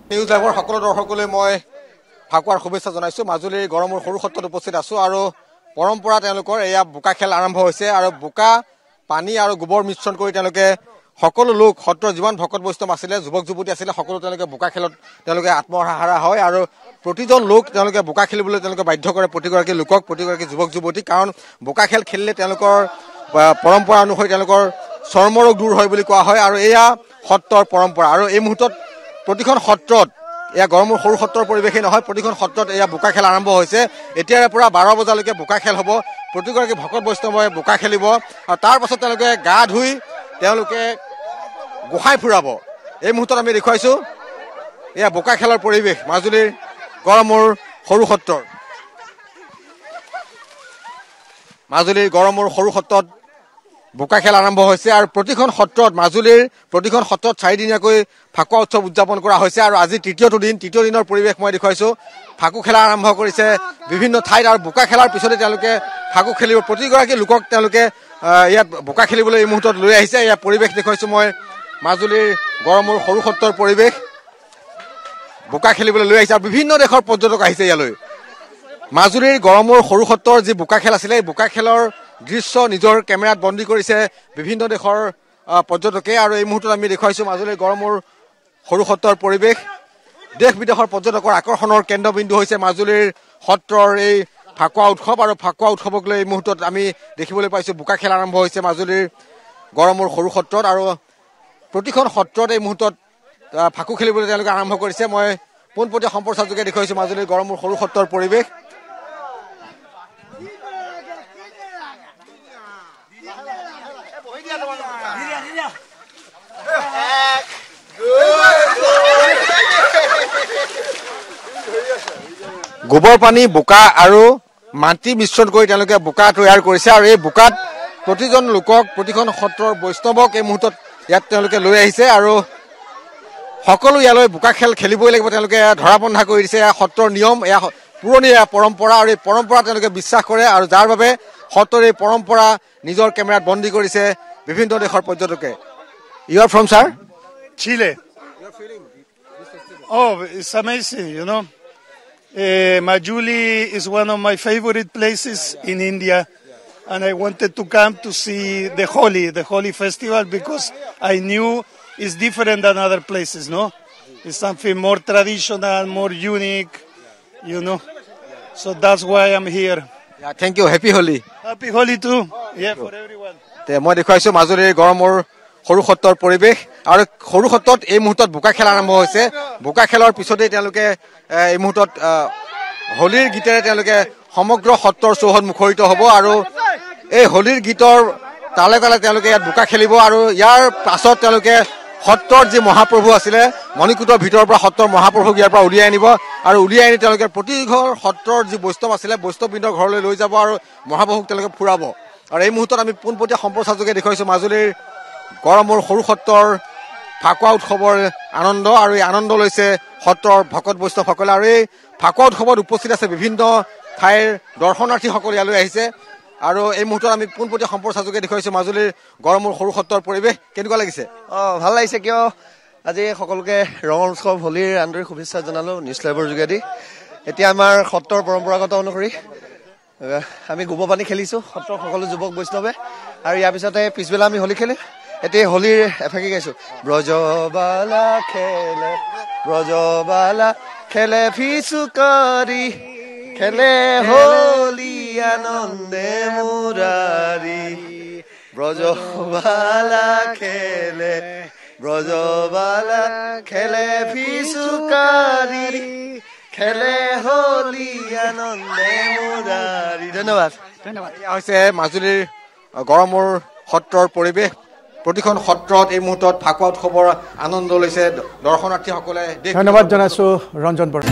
News লাইভৰ সকলো দৰ্শকলৈ মই ফাকুৱাৰ শুভেচ্ছা জনাইছো। মাজুলীৰ গড়মূৰ সৰু সত্ৰত উপস্থিত আছো আৰু পৰম্পৰা তেওঁলোকৰ এয়া বোকা খেল আৰম্ভ হৈছে আৰু বোকা পানী আৰু গোবৰ মিশ্ৰণ কৰি তেওঁলোকে সকলো লোক সত্ৰৰ যিমান ভকত বৈষ্ণৱ আছিলে যুৱক যুৱতী আছিলে সকলো তেওঁলোকে বোকা খেলত তেওঁলোকে আত্মহাৰা হয় আৰু প্ৰতিজন লোক তেওঁলোকে বোকা খেলিবলৈ তেওঁলোকে বাধ্য কৰে প্ৰতিগৰাকী লোকক প্ৰতিগৰাকী যুৱক যুৱতী কাৰণ বোকা খেল খেলিলে তেওঁলোকৰ পৰম্পৰা অনুসৰি তেওঁলোকৰ চৰ্মৰোগ দূৰ হয় বুলি কোৱা হয় আৰু এয়া সত্ৰৰ পৰম্পৰা আৰু এই মুহূৰ্তত প্ৰতিখন সত্ৰত এয়া গড়মূৰ সৰু সত্ৰৰ পৰিৱেশেই নহয় প্ৰতিখন সত্ৰত এয়া বোকা খেল আৰম্ভ হৈছে। এতিয়াৰে পৰা 12 বজালৈকে বোকা খেল হ'ব। প্ৰতিগৰাকী ভকত বৈষ্ণৱে বোকা খেলিব আৰু তাৰ পাছত তেওঁলোকে গা ধুই তেওঁলোকে গোসাঁই ফুৰাব। এই মুহূৰ্তত আমি দেখুৱাইছো এয়া বোকা খেলৰ পৰিৱেশ মাজুলীৰ গড়মূৰ সৰু সত্ৰৰ। মাজুলীৰ গড়মূৰ সৰু সত্ৰত বোকা খেল আৰম্ভ হৈছে আৰু প্ৰতিখন সত্ৰত মাজুলীৰ প্ৰতিখন সত্ৰত 4 দিনীয়াকৈ ফাকুৱা উৎসৱ উদযাপন কৰা হৈছে আৰু আজি তৃতীয় দিনৰ পৰিৱেশ মই দেখুৱাইছো। ফাকু খেলা আৰম্ভ কৰিছে বিভিন্ন ঠাইত আৰু বোকা খেলাৰ পিছতে তেওঁলোকে ফাকু খেলিব। প্ৰতিগৰাকী লোকক তেওঁলোকে ইয়াত বোকা খেলিবলৈ এই মুহূৰ্তত লৈ আহিছে। ইয়াৰ পৰিৱেশ দেখুৱাইছো মই মাজুলীৰ গড়মূৰ সৰু সত্ৰৰ পৰিৱেশ বোকা খেলিবলৈ লৈ আহিছে আৰু বিভিন্ন দেশৰ পৰ্যটক আহিছে ইয়ালৈ। মাজুলীৰ গড়মূৰ সৰু সত্ৰৰ যি বোকা খেল আছিলে এই বোকা খেলৰ দৃশ্য নিজৰ কেমেৰাত বন্দী কৰিছে বিভিন্ন দেশৰ পৰ্যটকে আৰু এই মুহূৰ্তত আমি দেখুৱাইছো মাজুলীৰ গড়মূৰ সৰু সত্ৰৰ পৰিৱেশ। দেশ বিদেশৰ পৰ্যটকৰ আকৰ্ষণৰ কেন্দ্ৰবিন্দু হৈছে মাজুলীৰ সত্ৰৰ এই ফাকুৱা উৎসৱ আৰু ফাকুৱা উৎসৱক লৈ এই মুহূৰ্তত আমি দেখিবলৈ পাইছো বোকা খেল আৰম্ভ হৈছে মাজুলীৰ গড়মূৰ সৰু সত্ৰত আৰু প্ৰতিখন সত্ৰত এই মুহূৰ্তত ফাকু খেলিবলৈ তেওঁলোকে আৰম্ভ কৰিছে। মই পোনপটীয়া সম্প্ৰচাৰ যোগে দেখুৱাইছো মাজুলীৰ গড়মূৰ সৰু সত্ৰৰ পৰিৱেশ। গোবৰ পানী বোকা আৰু মাটি মিশ্ৰণ কৰি তেওঁলোকে বোকা তৈয়াৰ কৰিছে আৰু এই বোকাত প্ৰতিজন লোকক প্ৰতিখন সত্ৰৰ বৈষ্ণৱক এই মুহূৰ্তত ইয়াত তেওঁলোকে লৈ আহিছে আৰু সকলো ইয়ালৈ বোকা খেল খেলিবই লাগিব তেওঁলোকে ধৰা বন্ধা কৰি দিছে। এয়া সত্ৰৰ নিয়ম, এয়া পুৰণি পৰম্পৰা আৰু এই পৰম্পৰা তেওঁলোকে বিশ্বাস কৰে আৰু যাৰ বাবে সত্ৰৰ এই পৰম্পৰা নিজৰ কেমেৰাত বন্দী কৰিছে বিভিন্ন দেশৰ পৰ্যটকে। You are from, sir? Chile. Oh, it's amazing, you know. Majuli is one of my favorite places in India, and I wanted to come to see the Holi festival because I knew it's different than other places, no? It's something more traditional, more unique, you know. So that's why I'm here. Yeah, thank you. Happy Holi. Happy Holi too. Yeah, for everyone. মই দেখুৱাইছো মাজুলীৰ গড়মূৰ সৰু সত্ৰৰ পৰিৱেশ আৰু সৰু সত্ৰত এই মুহূৰ্তত বোকা খেল আৰম্ভ হৈছে। বোকা খেলৰ পিছতেই তেওঁলোকে এই মুহূৰ্তত হোলীৰ গীতেৰে তেওঁলোকে সমগ্ৰ সত্ৰৰ চৌহদ মুখৰিত হ'ব আৰু এই হোলীৰ গীতৰ তালে তালে তেওঁলোকে ইয়াত বোকা খেলিব আৰু ইয়াৰ পাছত তেওঁলোকে সত্ৰৰ যি মহাপ্ৰভু আছিলে মণিকূটৰ ভিতৰৰ পৰা সত্ৰৰ মহাপ্ৰভুক ইয়াৰ পৰা উলিয়াই আনিব আৰু উলিয়াই আনি তেওঁলোকে প্ৰতিঘৰ সত্ৰৰ যি বৈষ্ণৱ আছিলে বৈষ্ণৱবৃন্দৰ ঘৰলৈ লৈ যাব আৰু মহাপ্ৰভুক তেওঁলোকে ফুৰাব। আৰু এই মুহূৰ্তত আমি পোনপটীয়া সম্প্ৰচাৰ যোগে দেখুৱাইছো মাজুলীৰ গড়মূৰ সৰু সত্ৰৰ ফাকুৱা উৎসৱৰ আনন্দ আৰু এই আনন্দ লৈছে সত্ৰৰ ভকত বৈষ্ণৱসকলে আৰু এই ফাকুৱা উৎসৱত উপস্থিত আছে বিভিন্ন ঠাইৰ দৰ্শনাৰ্থীসকল ইয়ালৈ আহিছে আৰু এই মুহূৰ্তত আমি পোনপটীয়া সম্প্ৰচাৰ যোগে দেখুৱাইছো মাজুলীৰ গড়মূৰ সৰু সত্ৰৰ পৰিৱেশ। কেনেকুৱা লাগিছে? ভাল লাগিছে কিয় আজি সকলোকে ৰঙৰ উৎসৱ হোলীৰ আন্তৰিক শুভেচ্ছা জনালো নিউজ লাইভৰ যোগেদি। এতিয়া আমাৰ সত্ৰৰ পৰম্পৰাগত অনুসৰি আমি গোবৰ পানী খেলিছো সত্ৰৰ সকলো যুৱক বৈষ্ণৱে আৰু ইয়াৰ পিছতে পিছবেলা আমি হোলী খেলিম। এতিয়া হোলীৰ এফাকি গাইছো ব্ৰজবালা খেলে ফিচুকাৰী খেলে হোলী আনন্দে মুৰাৰী ব্ৰজবালা খেলে ফিচুকাৰী খেলে হোলী আনন্দে মুৰাৰী। ধন্যবাদ। এয়া হৈছে মাজুলীৰ গড়মূৰ সত্ৰৰ পৰিৱেশ। প্ৰতিখন সত্ৰত এই মুহূৰ্তত ফাকুৱা উৎসৱৰ আনন্দ লৈছে দৰ্শনাৰ্থীসকলে। ধন্যবাদ জনাইছো ৰঞ্জন বৰা।